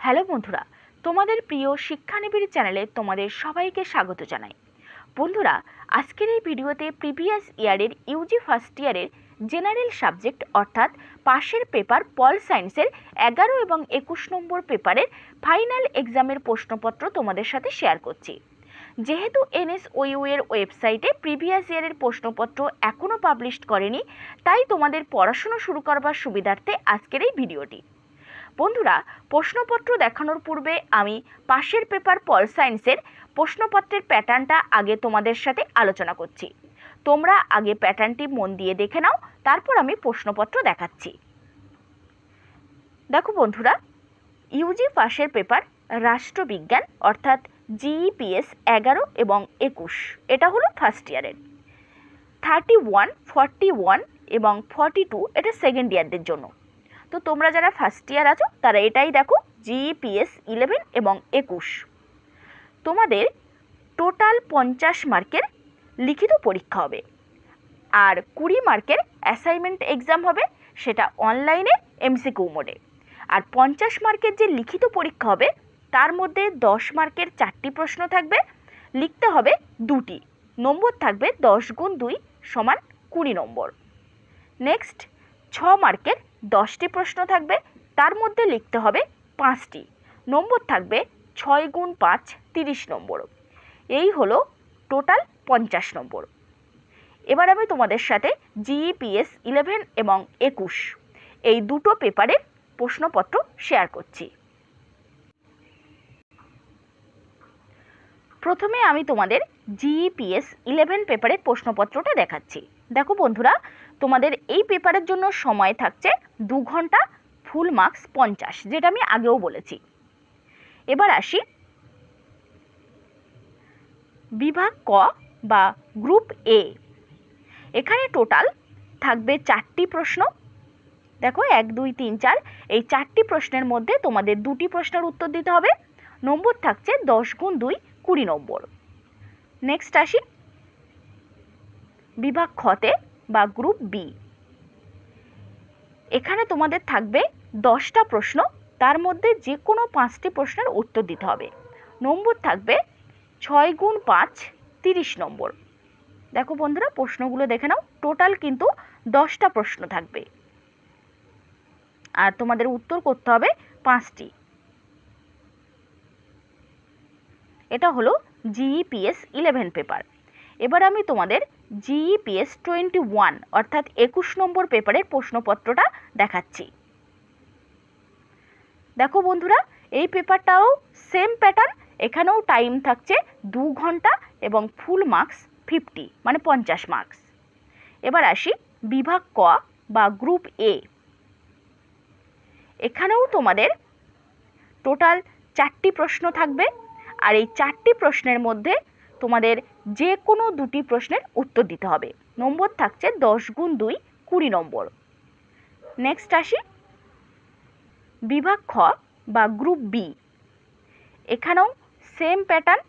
Hello বন্ধুরা, তোমাদের প্রিয় শিক্ষানিবিড় চ্যানেলে তোমাদের সবাইকে স্বাগত জানাই। বন্ধুরা, আজকের এই ভিডিওতে প্রিভিয়াস ইয়ারের ইউজি ফার্স্ট ইয়ারের জেনারেল সাবজেক্ট অর্থাৎ পাশের পেপার পল সায়েন্সের 11 এবং 21 নম্বর পেপারের ফাইনাল এক্সামের প্রশ্নপত্র তোমাদের সাথে শেয়ার করছি। যেহেতু NSOU এর ওয়েবসাইটে প্রিভিয়াস ইয়ারের প্রশ্নপত্র এখনও পাবলিশ করেনি, তাই তোমাদের পড়াশুনো শুরু করবার সুবিধার্থে আজকের এই ভিডিওটি। বন্ধুরা, প্রশ্নপত্র দেখানোর পূর্বে আমি পাশের পেপার পল সায়েন্সের প্রশ্নপত্রের প্যাটার্নটা আগে তোমাদের সাথে আলোচনা করছি। তোমরা আগে প্যাটার্নটি মন দিয়ে দেখে নাও, তারপর আমি প্রশ্নপত্র দেখাচ্ছি। দেখো বন্ধুরা, ইউজি পাশের পেপার রাষ্ট্রবিজ্ঞান অর্থাৎ GEPS 11 এবং 21, এটা হলো ফার্স্ট ইয়ারের। 31, 41 এবং 42 এটা সেকেন্ড ইয়ারদের জন্য। তো তোমরা যারা ফার্স্ট ইয়ার আছো তারা এটাই দেখো, GEPS 11 এবং 21। তোমাদের টোটাল 50 মার্কের লিখিত পরীক্ষা হবে, আর 20 মার্কের অ্যাসাইনমেন্ট এক্সাম হবে, সেটা অনলাইনে MCQ মোডে। আর 50 মার্কের যে লিখিত পরীক্ষা হবে তার মধ্যে 10 মার্কের 4টি প্রশ্ন থাকবে, লিখতে হবে 2টি, নম্বর থাকবে 10 গুণ 2 সমান 20 নম্বর। নেক্সট 6 মার্কের 10টি প্রশ্ন থাকবে, তার মধ্যে লিখতে হবে 5টি, নম্বর থাকবে 6 গুণ 5 30 নম্বর। এই হলো টোটাল 50 নম্বর। এবার আমি তোমাদের সাথে GEPS 11 এবং 21 এই দুটো পেপারের প্রশ্নপত্র শেয়ার করছি। প্রথমে আমি তোমাদের GEPS 11 পেপারের প্রশ্নপত্রটা দেখাচ্ছি। দেখো বন্ধুরা, তোমাদের এই পেপারের জন্য সময় থাকছে 2 ঘন্টা, ফুল মার্কস 50, যেটা আমি আগেও বলেছি। এবার আসি বিভাগ ক বা গ্রুপ এ। এখানে টোটাল থাকবে 4টি প্রশ্ন। দেখো 1, 2, 3, 4 এই 4টি প্রশ্নের মধ্যে তোমাদের 2টি প্রশ্নের উত্তর দিতে হবে, নম্বর থাকছে 10 গুণ 2 20 নম্বর। নেক্সট আসি বিভাগ খতে বা গ্রুপ বি। এখানে তোমাদের থাকবে 10টা প্রশ্ন, তার মধ্যে যে কোনো 5টি প্রশ্নের উত্তর দিতে হবে, নম্বর থাকবে 6 গুণ 5 30 নম্বর। দেখো বন্ধুরা, প্রশ্নগুলো দেখে নাও, টোটাল কিন্তু 10টা প্রশ্ন থাকবে, আর তোমাদের উত্তর করতে হবে 5টি। এটা হলো GEPS 11 পেপার। এবার আমি তোমাদের GEPS 21 অর্থাৎ 21 নম্বর পেপারের প্রশ্নপত্রটা দেখাচ্ছি। দেখো বন্ধুরা, এই পেপারটাও সেম প্যাটার্ন, এখানেও টাইম থাকছে 2 ঘন্টা এবং ফুল মার্কস 50 মানে 50 মার্কস। এবার আসি বিভাগ ক বা গ্রুপ এ। এখানেও তোমাদের টোটাল 4টি প্রশ্ন থাকবে, আর এই 4টি প্রশ্নের মধ্যে তোমাদের যে কোনো 2টি প্রশ্নের উত্তর দিতে হবে, নম্বর থাকছে 10 গুণ 2 20 নম্বর। নেক্সট আসি বিভাগ খ বা গ্রুপ বি। এখানেও সেম প্যাটার্ন,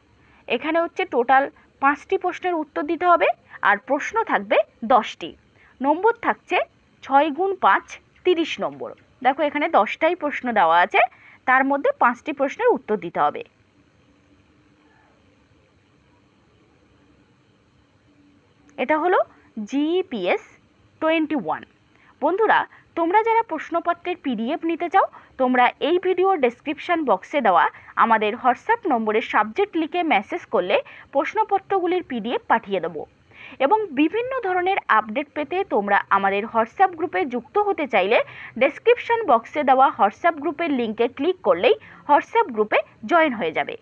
এখানে হচ্ছে টোটাল 5টি প্রশ্নের উত্তর দিতে হবে, আর প্রশ্ন থাকবে 10টি, নম্বর থাকছে 6 গুণ 5 30 নম্বর। দেখো এখানে 10টাই প্রশ্ন দেওয়া আছে, তার মধ্যে 5টি প্রশ্নের উত্তর দিতে হবে। এটা হলো GEPS 21। বন্ধুরা, তোমরা যারা প্রশ্নপত্রের PDF নিতে চাও, তোমরা এই ভিডিওর ডেসক্রিপশন বক্সে দেওয়া আমাদের হোয়াটসঅ্যাপ নম্বরে সাবজেক্ট লিখে মেসেজ করলে প্রশ্নপত্রগুলির PDF পাঠিয়ে দেবো। এবং বিভিন্ন ধরনের আপডেট পেতে তোমরা আমাদের হোয়াটসঅ্যাপ গ্রুপে যুক্ত হতে চাইলে ডেসক্রিপশন বক্সে দেওয়া হোয়াটসঅ্যাপ গ্রুপের লিঙ্কে ক্লিক করলেই হোয়াটসঅ্যাপ গ্রুপে জয়েন হয়ে যাবে।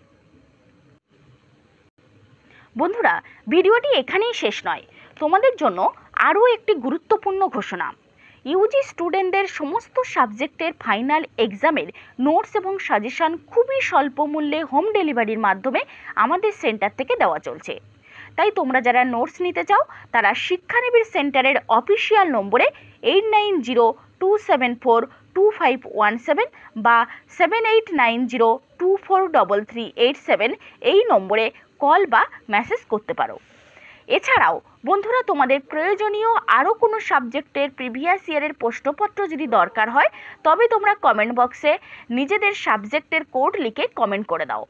বন্ধুরা, ভিডিওটি এখানেই শেষ নয়, তোমাদের জন্য আরও একটি গুরুত্বপূর্ণ ঘোষণা। ইউজি স্টুডেন্টদের সমস্ত সাবজেক্টের ফাইনাল এক্সামের নোটস এবং সাজেশন খুবই স্বল্প মূল্যে হোম ডেলিভারির মাধ্যমে আমাদের সেন্টার থেকে দেওয়া চলছে। তাই তোমরা যারা নোটস নিতে চাও তারা শিক্ষানিবিড় সেন্টারের অফিসিয়াল নম্বরে 8902742517 বা 7890243387 এই নম্বরে কল বা মেসেজ করতে পারো। এছাড়াও বন্ধুরা, তোমাদের প্রয়োজনীয় আরও কোনো সাবজেক্টের প্রিভিয়াস ইয়ারের প্রশ্নপত্র যদি দরকার হয় তবে তোমরা কমেন্ট বক্সে নিজেদের সাবজেক্টের কোড লিখে কমেন্ট করে দাও।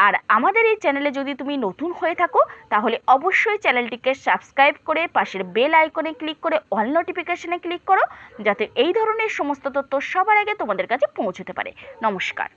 আর আমাদের এই চ্যানেলে যদি তুমি নতুন হয়ে থাকো তাহলে অবশ্যই চ্যানেলটিকে সাবস্ক্রাইব করে পাশের বেল আইকনে ক্লিক করে অল নোটিফিকেশনে ক্লিক করো, যাতে এই ধরনের সমস্ত তথ্য সবার আগে তোমাদের কাছে পৌঁছতে পারে। নমস্কার।